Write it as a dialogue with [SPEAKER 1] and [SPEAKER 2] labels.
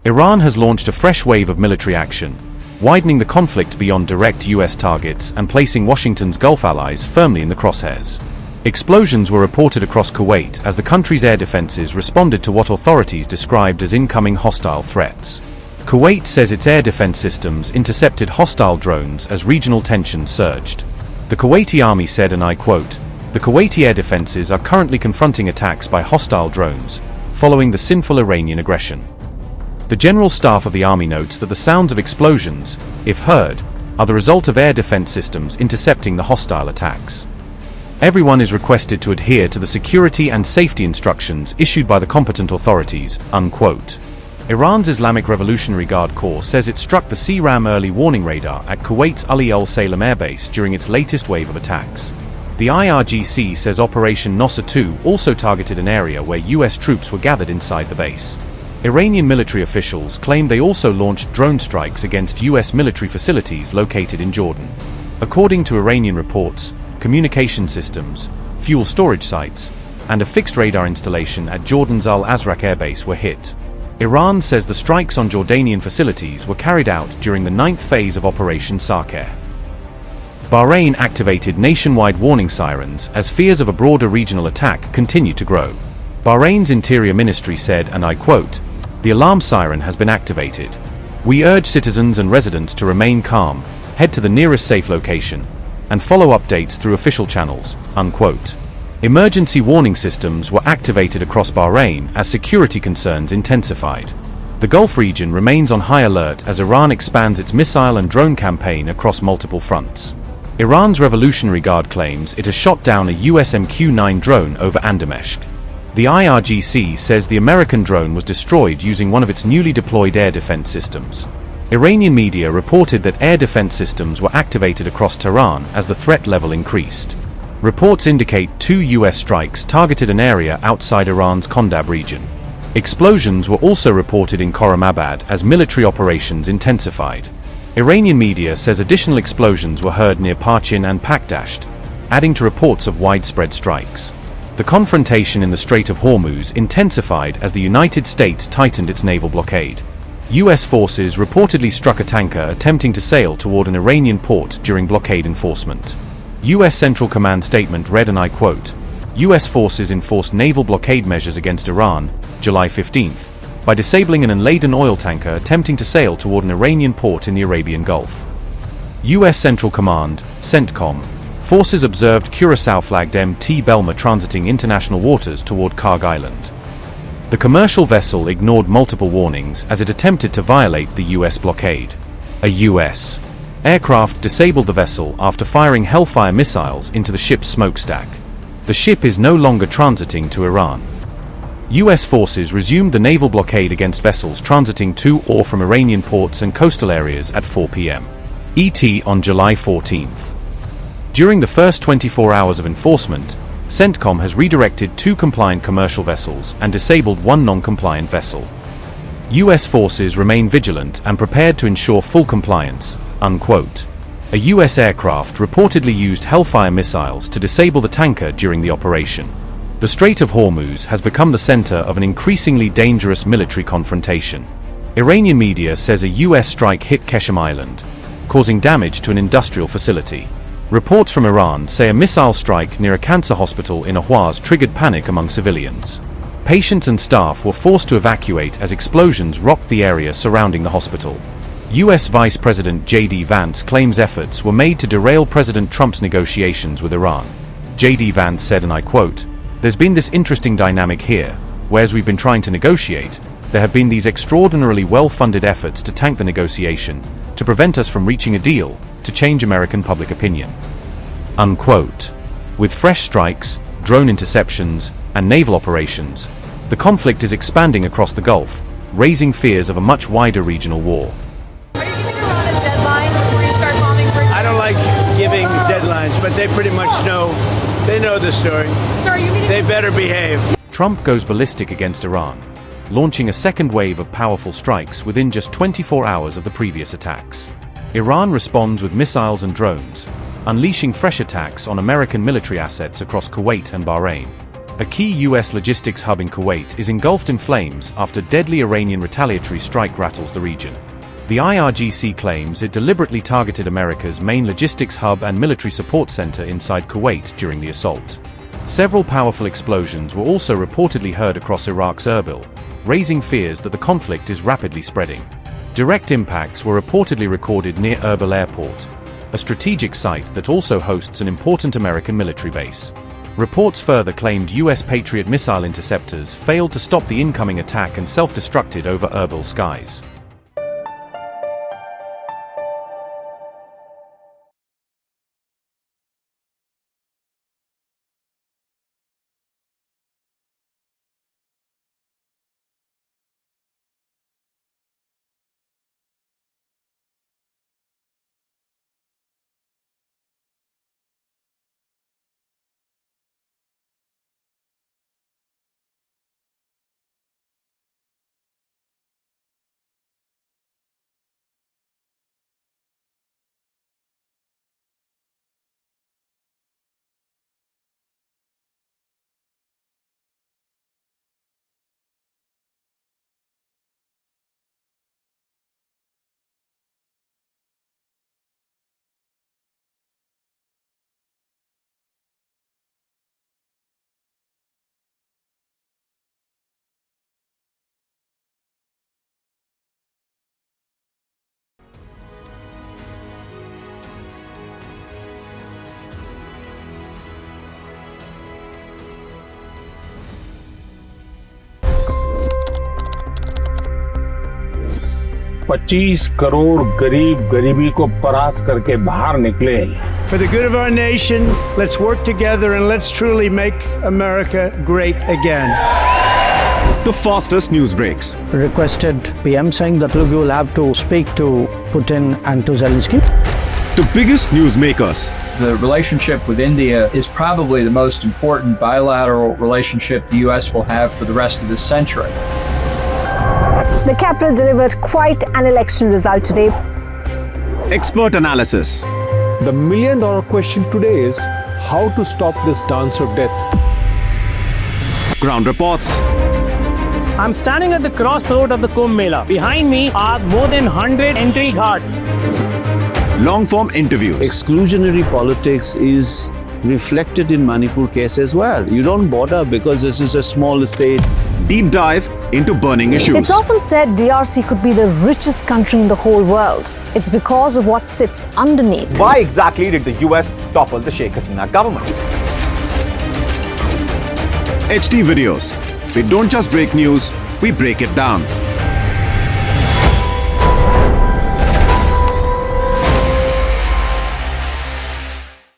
[SPEAKER 1] Iran has launched a fresh wave of military action, widening the conflict beyond direct US targets and placing Washington's Gulf allies firmly in the crosshairs. Explosions were reported across Kuwait as the country's air defenses responded to what authorities described as incoming hostile threats. Kuwait says its air defense systems intercepted hostile drones as regional tensions surged. The Kuwaiti army said, and I quote, "The Kuwaiti air defenses are currently confronting attacks by hostile drones, following the sinful Iranian aggression." The General Staff of the Army notes that the sounds of explosions, if heard, are the result of air defense systems intercepting the hostile attacks. Everyone is requested to adhere to the security and safety instructions issued by the competent authorities, unquote. Iran's Islamic Revolutionary Guard Corps says it struck the CRAM early warning radar at Kuwait's Ali Al Salem airbase during its latest wave of attacks. The IRGC says Operation Nosser 2 also targeted an area where US troops were gathered inside the base. Iranian military officials claim they also launched drone strikes against US military facilities located in Jordan. According to Iranian reports, communication systems, fuel storage sites, and a fixed radar installation at Jordan's Al Azraq airbase were hit. Iran says the strikes on Jordanian facilities were carried out during the 9th phase of Operation Sarkar. Bahrain activated nationwide warning sirens as fears of a broader regional attack continue to grow. Bahrain's Interior Ministry said, and I quote, "The alarm siren has been activated. We urge citizens and residents to remain calm, head to the nearest safe location, and follow updates through official channels," unquote. Emergency warning systems were activated across Bahrain as security concerns intensified. The Gulf region remains on high alert as Iran expands its missile and drone campaign across multiple fronts. Iran's Revolutionary Guard claims it has shot down a US MQ-9 drone over Andameshk. The IRGC says the American drone was destroyed using one of its newly deployed air defense systems. Iranian media reported that air defense systems were activated across Tehran as the threat level increased. Reports indicate 2 US strikes targeted an area outside Iran's Kondab region. Explosions were also reported in Khorramabad as military operations intensified. Iranian media says additional explosions were heard near Parchin and Pakdasht, adding to reports of widespread strikes. The confrontation in the Strait of Hormuz intensified as the United States tightened its naval blockade. US forces reportedly struck a tanker attempting to sail toward an Iranian port during blockade enforcement. US Central Command statement read, and I quote, "US forces enforced naval blockade measures against Iran, July 15th, by disabling an unladen oil tanker attempting to sail toward an Iranian port in the Arabian Gulf." US Central Command, CENTCOM, forces observed Curacao-flagged MT Belma transiting international waters toward Karg Island. The commercial vessel ignored multiple warnings as it attempted to violate the US blockade. A US aircraft disabled the vessel after firing Hellfire missiles into the ship's smokestack. The ship is no longer transiting to Iran. US forces resumed the naval blockade against vessels transiting to or from Iranian ports and coastal areas at 4 p.m. ET on July 14th. During the first 24 hours of enforcement, CENTCOM has redirected 2 compliant commercial vessels and disabled 1 non-compliant vessel. US forces remain vigilant and prepared to ensure full compliance, unquote. A US aircraft reportedly used Hellfire missiles to disable the tanker during the operation. The Strait of Hormuz has become the center of an increasingly dangerous military confrontation. Iranian media says a US strike hit Keshem Island, causing damage to an industrial facility. Reports from Iran say a missile strike near a cancer hospital in Ahwaz triggered panic among civilians. Patients and staff were forced to evacuate as explosions rocked the area surrounding the hospital. US Vice President J.D. Vance claims efforts were made to derail President Trump's negotiations with Iran. J.D. Vance said, and I quote, "There's been this interesting dynamic here, whereas we've been trying to negotiate, there have been these extraordinarily well-funded efforts to tank the negotiation, to prevent us from reaching a deal, to change American public opinion." Unquote. With fresh strikes, drone interceptions, and naval operations, the conflict is expanding across the Gulf, raising fears of a much wider regional war.
[SPEAKER 2] Are you giving Iran a deadline before you start bombing?
[SPEAKER 3] I don't like giving deadlines, but they pretty much know. They know the story.
[SPEAKER 2] So are you meeting?
[SPEAKER 3] They better behave.
[SPEAKER 1] Trump goes ballistic against Iran, launching a second wave of powerful strikes within just 24 hours of the previous attacks. Iran responds with missiles and drones, unleashing fresh attacks on American military assets across Kuwait and Bahrain. A key US logistics hub in Kuwait is engulfed in flames after deadly Iranian retaliatory strike rattles the region. The IRGC claims it deliberately targeted America's main logistics hub and military support center inside Kuwait during the assault. Several powerful explosions were also reportedly heard across Iraq's Erbil, raising fears that the conflict is rapidly spreading. Direct impacts were reportedly recorded near Erbil Airport, a strategic site that also hosts an important American military base. Reports further claimed US Patriot missile interceptors failed to stop the incoming attack and self-destructed over Erbil skies.
[SPEAKER 4] $25 crore गरीब गरीबी को परास्त करके बाहर निकले।
[SPEAKER 3] For the good of our nation, let's work together and let's truly make America great again.
[SPEAKER 5] The fastest news breaks.
[SPEAKER 6] Requested PM saying that look, you will have to speak to Putin and to Zelensky.
[SPEAKER 5] The biggest news makers.
[SPEAKER 7] The relationship with India is probably the most important bilateral relationship the US will have for the rest of this century.
[SPEAKER 8] The capital delivered quite an election result today.
[SPEAKER 5] Expert analysis.
[SPEAKER 9] The million-dollar question today is how to stop this dance of death.
[SPEAKER 5] Ground reports.
[SPEAKER 10] I'm standing at the crossroad of the Kumbh Mela. Behind me are more than 100 entry ghats.
[SPEAKER 5] Long-form interviews.
[SPEAKER 11] Exclusionary politics is reflected in Manipur case as well. You don't bother because this is a small state.
[SPEAKER 5] Deep dive into burning issues.
[SPEAKER 8] It's often said DRC could be the richest country in the whole world. It's because of what sits underneath.
[SPEAKER 12] Why exactly did the US topple the Sheikh Hasina government?
[SPEAKER 5] HT videos. We don't just break news, we break it down.